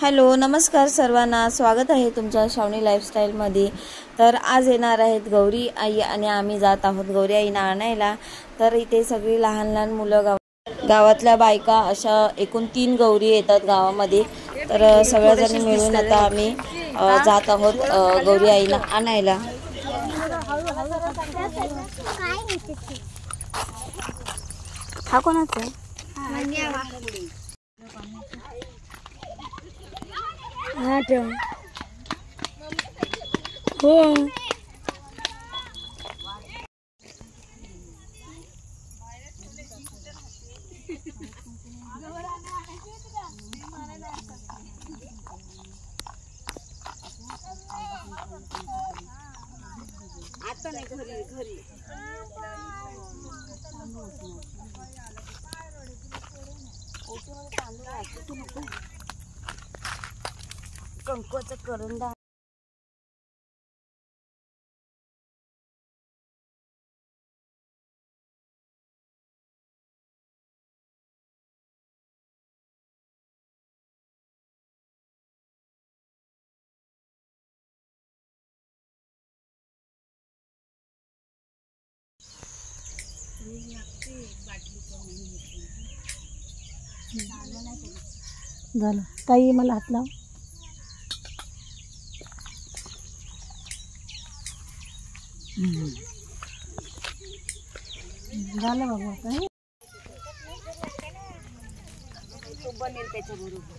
Hello नमस्कार सर्वांना, स्वागत आहे तुमच्या श्रावणी लाईफस्टाईलमध्ये। तर आज येणार आहेत गौरी आई आणि आम्ही जात आहोत गौरी आईना आणायला। तर इथे सगळी लहान लहान मुलं गावातल्या बायका अशा एकूण 3 गौरी येतात गावामध्ये। तर सगळ्याजणी मिळून आता आम्ही जात आहोत गौरी आईना आणायला। हा कोणाचा आहे? हो आता नाही घरी घरी कंकोचं करून द्या। झालं ताई, मला हात लाव। झालं बाबा काय तो बनेल त्याच्याबरोबर।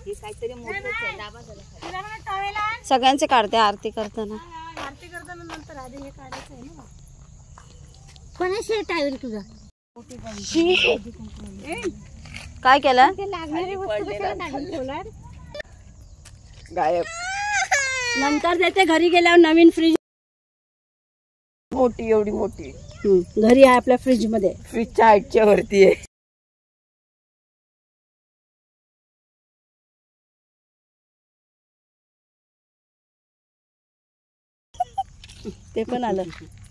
हे काहीतरी मोठंच आहे, दाबा झाला। सगळ्यांचे काढते आरती करताना नंतर आधी हे काढायचं आहे ना। कोणाशी टावेल तुझा? काय केलं? लागणारी वस्तू कशाला टाकून ठेवणार? गायब। नंतर देते घरी गेल्यावर नवीन फ्रीज मोठी एवढी मोठी घरी आहे आपल्या फ्रीज मध्ये। फ्रीजच्या हाईटच्या वरती आहे। ते पण आलं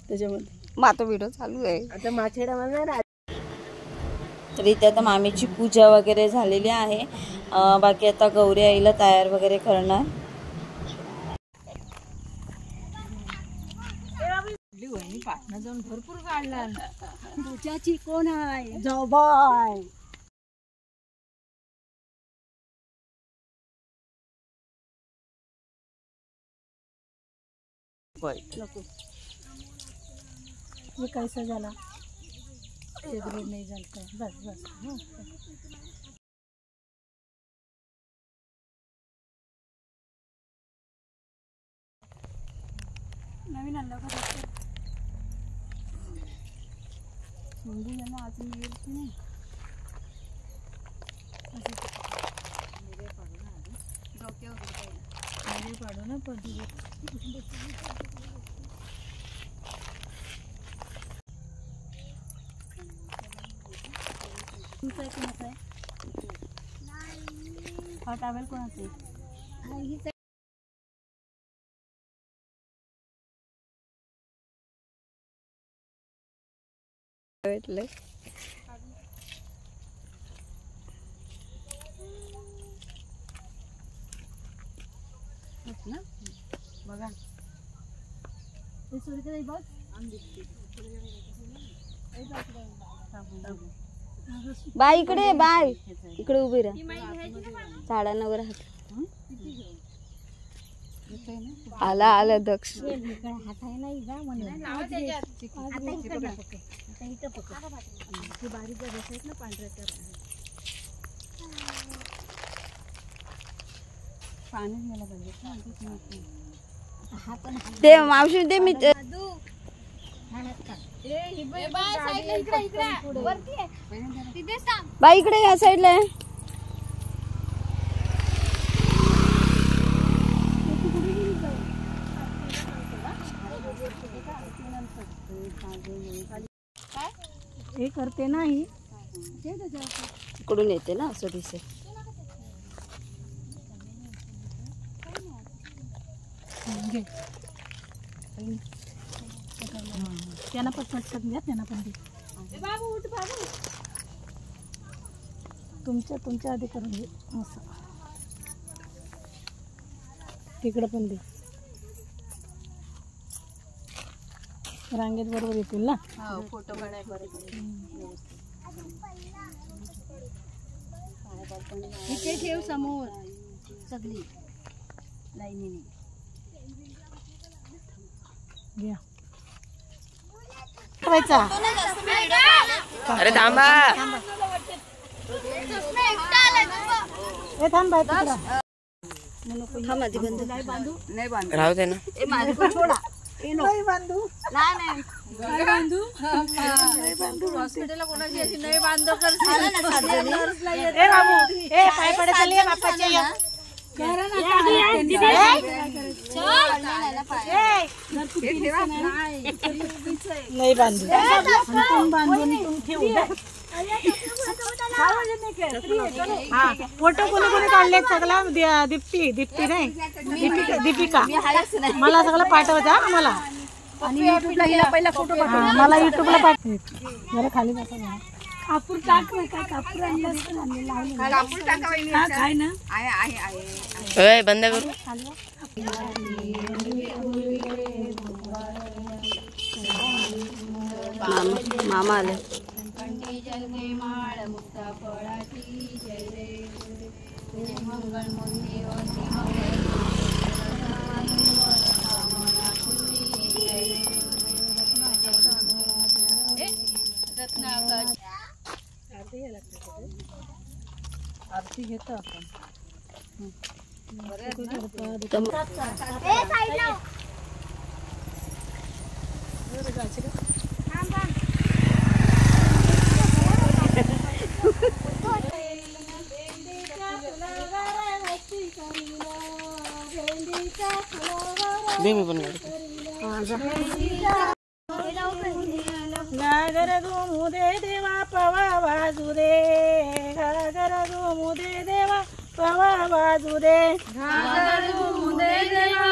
त्याच्यामध्ये। माझा व्हिडिओ चालू आहे आता माछेडा मला। तर इथे आता मामीची पूजा वगैरे झालेली आहे। बाकी आता गौरी आईला तयार वगैरे करणार। जाऊन भरपूर काढला। पूजाची कोण आहे? जाऊबाई। नको ये कैसा झाला? एक रोड नाही झालं। बस बस नवीन आणलं का? समजून ना अजून येईल की नाही। डोक्यावर पाडू ना पडू। तुमचं कोणाचं आहे? हा टावेल कोणाचं आहे? बघा बाय इकडे, बाय इकडे उभी राहा। झाडांवर राहत आला आला दक्ष। हात आहे नाही जा म्हणून बारीक आहेत ना पांढऱ्याच्या पाणी घ्यायला पाहिजे। ते मावशी ते मी बाई इकडे या साईडला आहे। हे करते नाही इकडून येते ना असं दिसेल। त्यांना पण पटकन द्या, त्यांना पण दे। बाबू उठ बाबू। तुमच्या आधी करून घे असं। तिकडं पण दे. रांगेत बरोबर येतील ना. फोटो काढाय बरोबर. इथे ठेव समोर सगळी लाईनीने. घ्या. अरे थांबा. ए थांब बाय तिकडं. हा माझी बंधू नाही बांधू. नाही बांधू राहू दे ना. ए माझी पण सोडा. नाही बांधू. नाही नाही बांधू. नाही बांधू. हॉस्पिटलला कोणाची अशी नाही बांधू कर. ए बाबू ए पाय पडे चालले बापाचे ये. करा ना नाही बांधू. तुम बांधून तुम ठेवू द्या. फोटो कोणी कोणी काढले सगळा. दीप्ती दीप्ती नाही दीपिका मला सगळं पाठवता मला. आणि पहिला फोटो मला युट्यूबला पाठव. जरा खाली बसा. कापूर टाक. काय कापूर काय ना आहे बंद करू. मामा आले. आरती घेतो आपण. दे मी पण गागर घुमू दे देवा पवा बाजू दे. गागर घुमू दे देवा पवा बाजू दे. गागर घुमू दे देवा.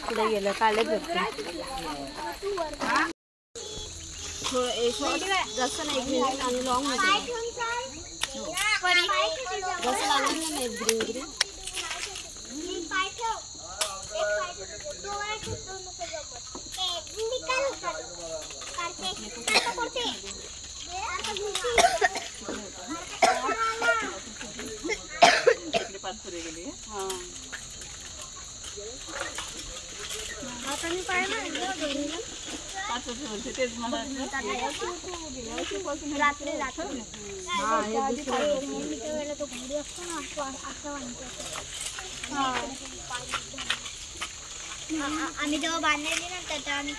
पुढे गेलं काढले जास्त नाही. आणि लॉंग मध्ये जसं लागलं नाही ग्रीन ग्रीन. आम्ही जेव्हा बांधलेली ना त्याच्या आम्ही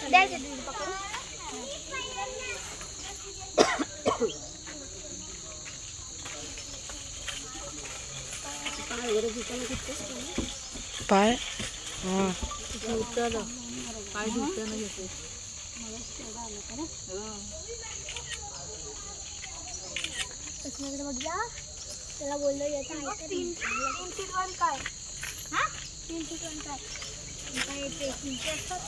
पाय पाय धुताना घेते. त्याला बोललो येतं काय हा 3-1 काय काय येते 3 असतात.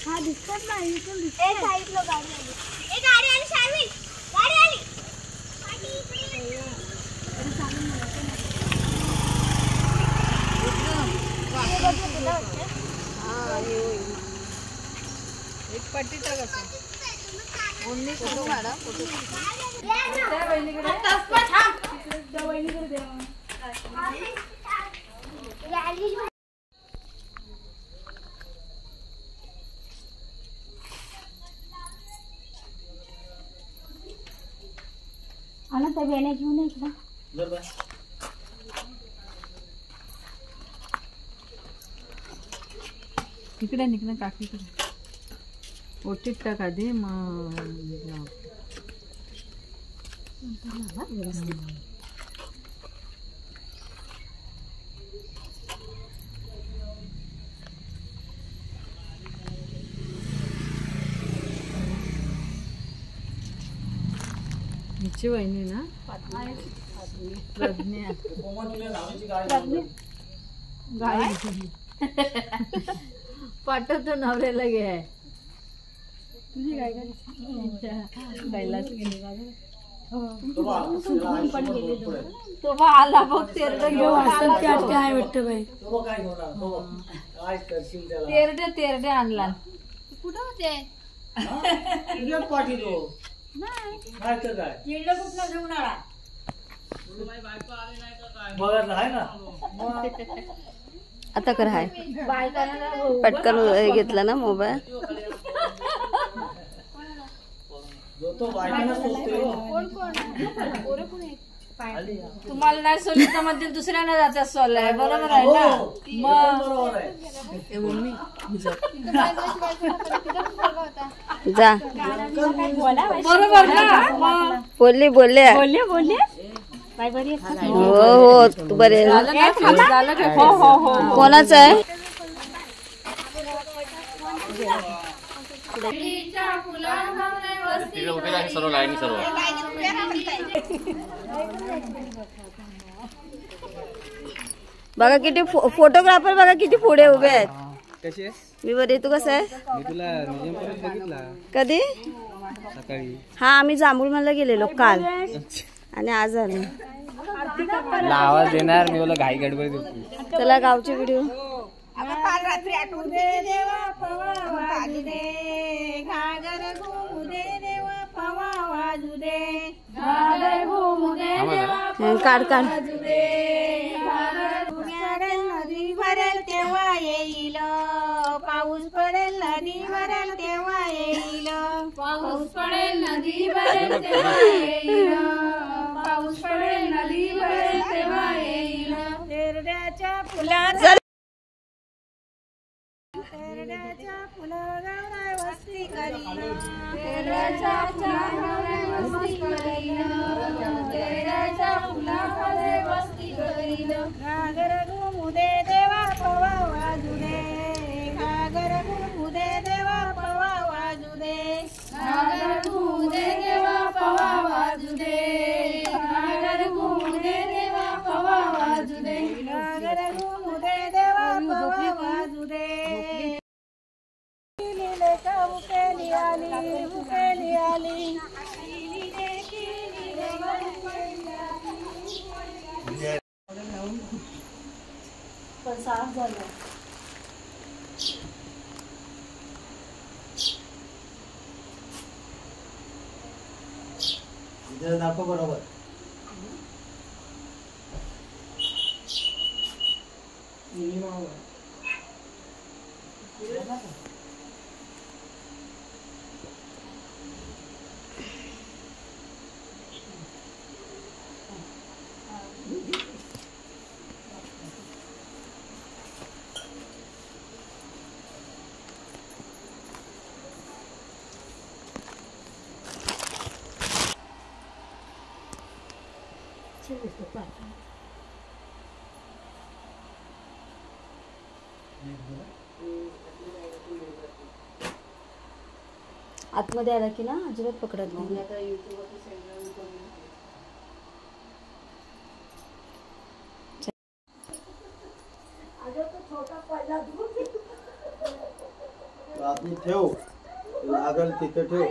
हा दिसतात ना इथून दिसते. साईडला गाडी आली. ए गाडी आली शार्विल. गाडी आली. एक पट्टी टाक असं. ओन्ली फोटो काढा. फोटो आना त्या बेण्या घेऊन इकडं. इकडे निघणं काकीकडे. ओटीत टाक आधी मग हिची वहिनी ना प्रज्ञा. गाडी पाठवतो नवऱ्याला घे. तो आला बघ तेरडे आहे वाटतं बाई. तेरडे आणला. कुठं होते आता कर हाय पटकन घेतला ना मोबाईल. तुम्हाला नाही सोडली तर म्हणजे दुसऱ्याला जातात सोलाय. बरोबर आहे ना जा बरोबर ना. बोलले हो तू बरे. कोणाचं आहे बघा किती फोटोग्राफर बघा किती पुढे उभे आहेत. मी बरे. तू कसं आहे. कधी हा आम्ही जांभूळमाला गेलेलो काल आणि आज आलो. आवाज देणार मी बोला घाई गडबड. चला गावचे व्हिडिओ. काल रात्री आठवू दे देवा पवा वाजू दे. घागर घुमू दे देवा पवा वाजू दे. घागर घुमू दे देवा काढ काढ. वाजू दे. घागर घुमू नदी भरेल तेव्हा येईल. पाऊस पडेल नदी भरेल तेव्हा येईल. पाऊस पडेल नदी भरेल तेव्हा येईल. पाऊस पडेल नदी भरेल तेव्हा येईल. तेरड्याच्या फुलात तेरड्याच्या फुलावर वस्ती करीन. तेरड्याच्या फुलावर वस्ती करीन. तेरड्याच्या फुलावर वस्ती करीन. घागर घुमू दे देवा पवा वाजू दे. घागर घुमू दे देवा पवा वाजू दे. घागर घुमू दे देवा पवा वाजू दे. घागर घुमू दे देवा पवा वाजू दे. घागर घुमू दे देवा पवा वाजू दे. मुकेली आली मुकेली आली. पण साफ झालं. दाखव बरोबर. आतमध्ये आला की ना अजिबात पकडत नाही. ठेव लागल तिथे ठेव.